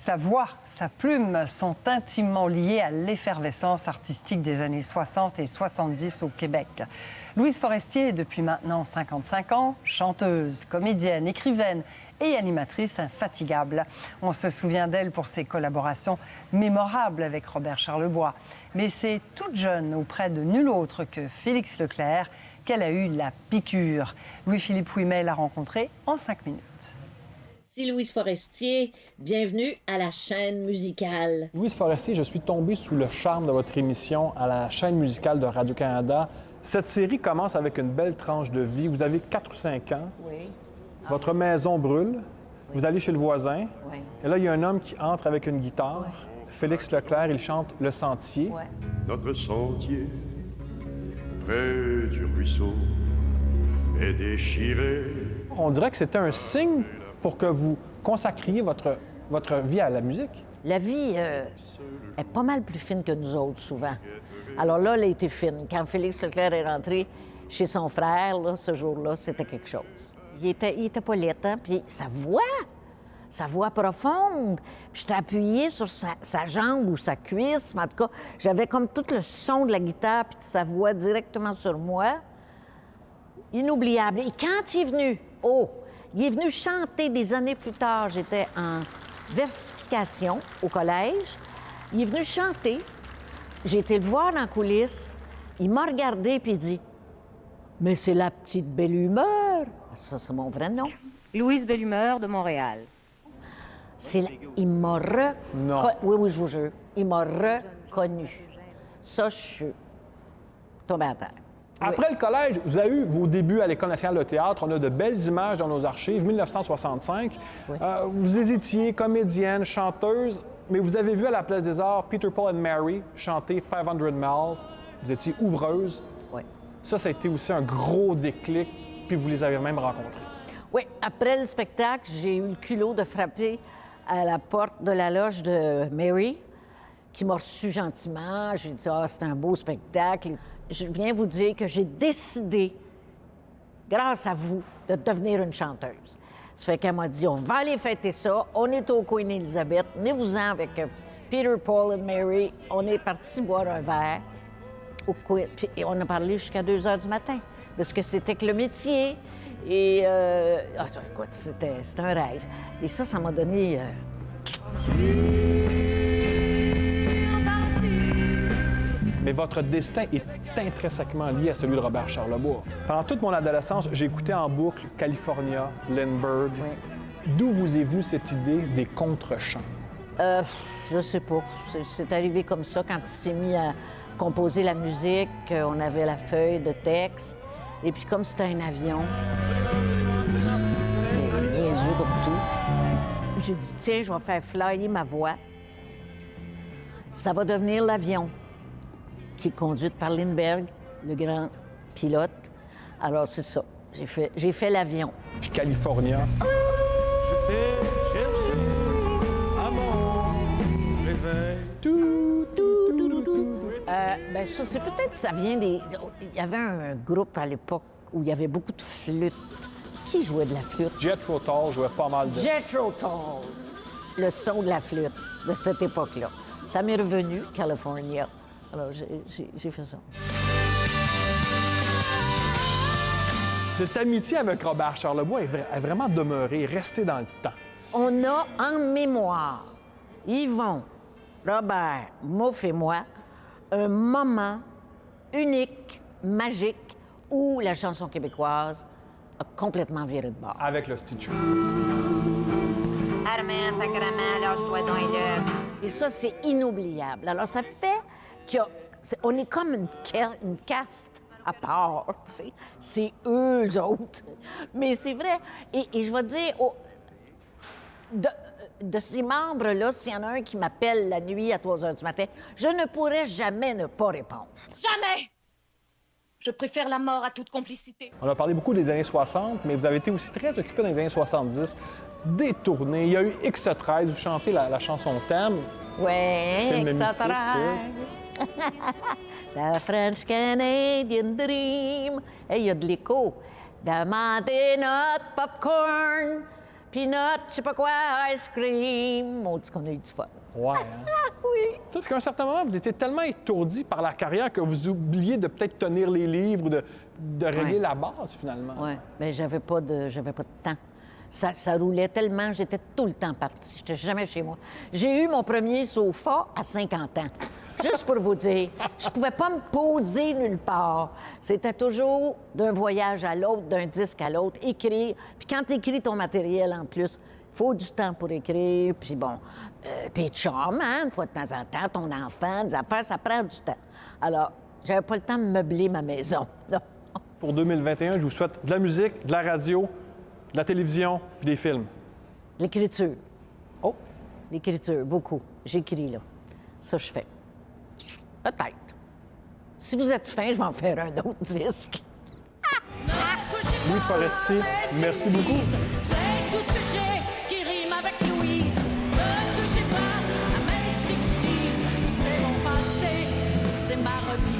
Sa voix, sa plume sont intimement liées à l'effervescence artistique des années 60 et 70 au Québec. Louise Forestier est depuis maintenant 55 ans, chanteuse, comédienne, écrivaine et animatrice infatigable. On se souvient d'elle pour ses collaborations mémorables avec Robert Charlebois. Mais c'est toute jeune, auprès de nul autre que Félix Leclerc, qu'elle a eu la piqûre. Louis-Philippe Ouimet l'a rencontrée en 5 minutes. Ici Louise Forestier, bienvenue à la chaîne musicale. Louise Forestier, je suis tombé sous le charme de votre émission à la chaîne musicale de Radio-Canada. Cette série commence avec une belle tranche de vie. Vous avez 4 ou 5 ans. Oui. Votre maison brûle. Oui. Vous allez chez le voisin. Oui. Et là, il y a un homme qui entre avec une guitare. Oui. Félix Leclerc, il chante Le Sentier. Oui. Notre sentier, près du ruisseau, est déchiré. On dirait que c'était un signe pour que vous consacriez votre vie à la musique. La vie est pas mal plus fine que nous autres, souvent. Alors là, elle a été fine. Quand Félix Leclerc est rentré chez son frère, là, ce jour-là, c'était quelque chose. Il était pas laid, hein? Puis sa voix profonde. Puis j'étais appuyée sur sa jambe ou sa cuisse, mais en tout cas, j'avais comme tout le son de la guitare puis de sa voix directement sur moi. Inoubliable. Et quand il est venu chanter des années plus tard. J'étais en versification au collège. Il est venu chanter. J'ai été le voir dans la coulisse. Il m'a regardé puis il dit « Mais c'est la petite Belle-Humeur! » Ça, c'est mon vrai nom. Louise Belle-Humeur de Montréal. Il m'a Non. Oui, je vous jure. Il m'a reconnu. Ça, je suis tombée à terre. Après le collège, vous avez eu vos débuts à l'École nationale de théâtre. On a de belles images dans nos archives, 1965. Oui. Vous hésitiez, comédienne, chanteuse, mais vous avez vu à la Place des Arts Peter, Paul and Mary chanter 500 Miles. Vous étiez ouvreuse. Oui. Ça a été aussi un gros déclic, puis vous les avez même rencontrés. Oui, après le spectacle, j'ai eu le culot de frapper à la porte de la loge de Mary, qui m'a reçu gentiment. J'ai dit « Ah, c'est un beau spectacle. » Je viens vous dire que j'ai décidé, grâce à vous, de devenir une chanteuse. Ça fait qu'elle m'a dit, on va aller fêter ça. On est au Queen Elizabeth. Venez-vous-en avec Peter, Paul et Mary. On est parti boire un verre au Queen. Puis on a parlé jusqu'à 2 h du matin de ce que c'était que le métier. Et, écoute, c'était un rêve. Et ça m'a donné... Mais votre destin est intrinsèquement lié à celui de Robert Charlebois. Pendant toute mon adolescence, j'ai écouté en boucle California, Lindbergh. Oui. D'où vous est venue cette idée des contre-chants? Je sais pas. C'est arrivé comme ça quand il s'est mis à composer la musique. On avait la feuille de texte. Et puis comme c'était un avion, c'est niaiseux comme tout. J'ai dit, tiens, je vais faire flyer ma voix. Ça va devenir l'avion, qui est conduite par Lindbergh, le grand pilote. Alors, c'est ça. J'ai fait l'avion. Puis California. Je t'ai cherché à mon réveil. Ben ça, c'est peut-être ça vient des... Il y avait un groupe à l'époque où il y avait beaucoup de flûtes. Qui jouait de la flûte? Jethro Tull jouait pas mal de... Jethro Tull. Le son de la flûte de cette époque-là. Ça m'est revenu, California. Alors, j'ai fait ça. Cette amitié avec Robert Charlebois est vraiment demeurée, restée dans le temps. On a en mémoire, Yvon, Robert, Mouf et moi, un moment unique, magique, où la chanson québécoise a complètement viré de bord. Avec le Stitcher. Armand, sacrement, lâche-toi donc là. Et ça, c'est inoubliable. Alors, ça fait qu'on est comme une caste à part, tu sais. C'est eux autres. Mais c'est vrai. Et je vais dire, de ces membres-là, s'il y en a un qui m'appelle la nuit à 3 h du matin, je ne pourrais jamais ne pas répondre. Jamais! Je préfère la mort à toute complicité. On a parlé beaucoup des années 60, mais vous avez été aussi très occupé dans les années 70. Des tournées. Il y a eu X13, vous chantez la chanson thème. Oui, Film X13. mythique, La French Canadian Dream. Hey, il y a de l'écho. Demandez notre popcorn. peanut, je sais pas quoi, ice cream. On dit qu'on a eu du fun. Ouais, hein? Ah oui! Parce qu'à un certain moment, vous étiez tellement étourdi par la carrière que vous oubliez de peut-être tenir les livres ou de régler Ouais. la base, finalement. Oui, mais j'avais pas de temps. Ça roulait tellement, j'étais tout le temps partie. J'étais jamais chez moi. J'ai eu mon premier sofa à 50 ans. Juste pour vous dire, je pouvais pas me poser nulle part. C'était toujours d'un voyage à l'autre, d'un disque à l'autre, écrire. Puis quand tu écris ton matériel en plus, il faut du temps pour écrire. Puis bon, tes chums, hein, une fois de temps en temps, ton enfant, des affaires, ça prend du temps. Alors, j'avais pas le temps de meubler ma maison. Non. Pour 2021, je vous souhaite de la musique, de la radio, de la télévision puis des films. L'écriture. Oh! L'écriture, beaucoup. J'écris, là. Ça, je fais. Peut-être. Si vous êtes fin, je vais en faire un autre disque. Louise Forestier, merci beaucoup. C'est tout ce que j'ai qui rime avec Louise. Ne touchez pas à mes 60s. C'est mon passé, c'est ma remise.